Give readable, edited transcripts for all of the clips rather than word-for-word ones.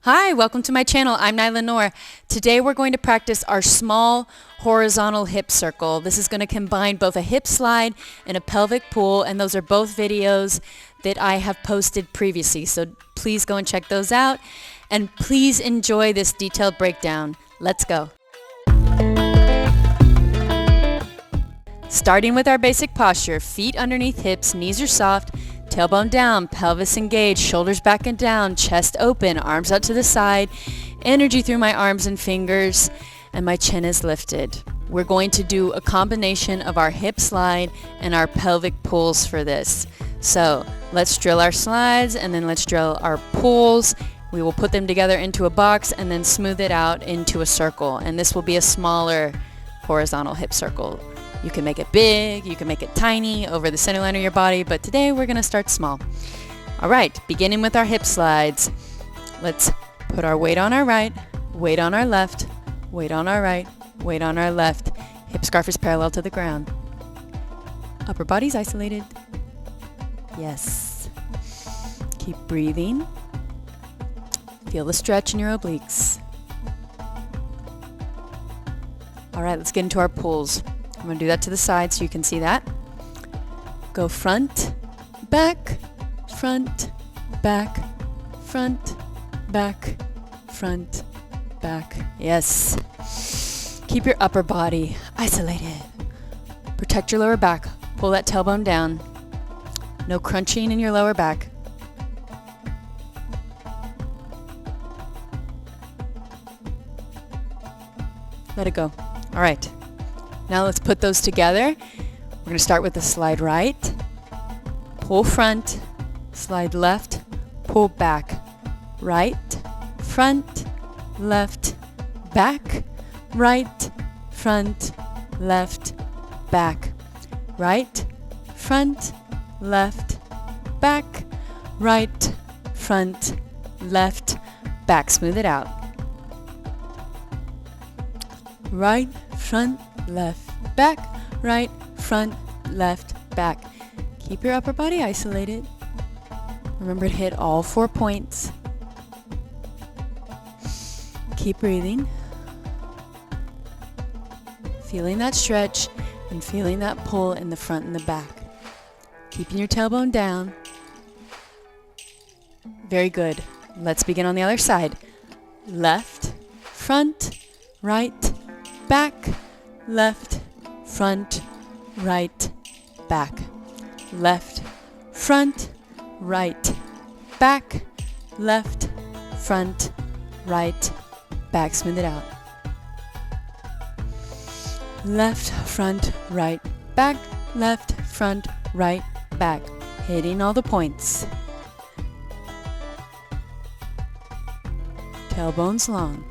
Hi, welcome to my channel. I'm Nyla Noor. Today we're going to practice our small horizontal hip circle. This is going to combine both a hip slide and a pelvic pull, and those are both videos that I have posted previously. So please go and check those out, and please enjoy this detailed breakdown. Let's go. Starting with our basic posture, feet underneath hips, knees are soft, tailbone down, pelvis engaged, shoulders back and down, chest open, arms out to the side, energy through my arms and fingers, and my chin is lifted. We're going to do a combination of our hip slide and our pelvic pulls for this. So let's drill our slides and then let's drill our pulls. We will put them together into a box and then smooth it out into a circle. And this will be a smaller horizontal hip circle. You can make it big, you can make it tiny over the center line of your body, but today we're going to start small. All right, beginning with our hip slides. Let's put our weight on our right, weight on our left, weight on our right, weight on our left. Hip scarf is parallel to the ground. Upper body's isolated. Yes. Keep breathing. Feel the stretch in your obliques. All right, let's get into our pulls. I'm going to do that to the side so you can see that. Go front, back, front, back, front, back, front, back. Yes. Keep your upper body isolated. Protect your lower back. Pull that tailbone down. No crunching in your lower back. Let it go. All right. Now let's put those together. We're going to start with the slide right, pull front, slide left, pull back, right, front, left, back, right, front, left, back, right, front, left, back, right, front, left, back. Smooth it out. Right, front, left, back, right, front, left, back. Keep your upper body isolated. Remember to hit all 4 points. Keep breathing. Feeling that stretch and feeling that pull in the front and the back. Keeping your tailbone down. Very good. Let's begin on the other side. Left, front, right, back, left, front, right, back. Left, front, right, back, left, front, right, back. Smooth it out. Left, front, right, back, left, front, right, back. Hitting all the points. Tailbones long.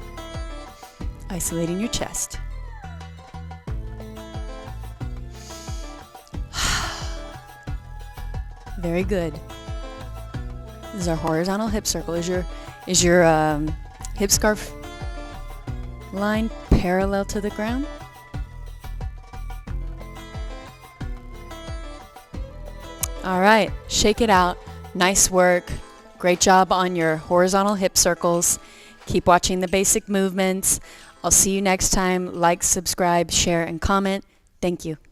Isolating your chest. Very good. This is our horizontal hip circle. Is your hip scarf line parallel to the ground? All right, shake it out. Nice work. Great job on your horizontal hip circles. Keep watching the basic movements. I'll see you next time. Like, subscribe, share, and comment. Thank you.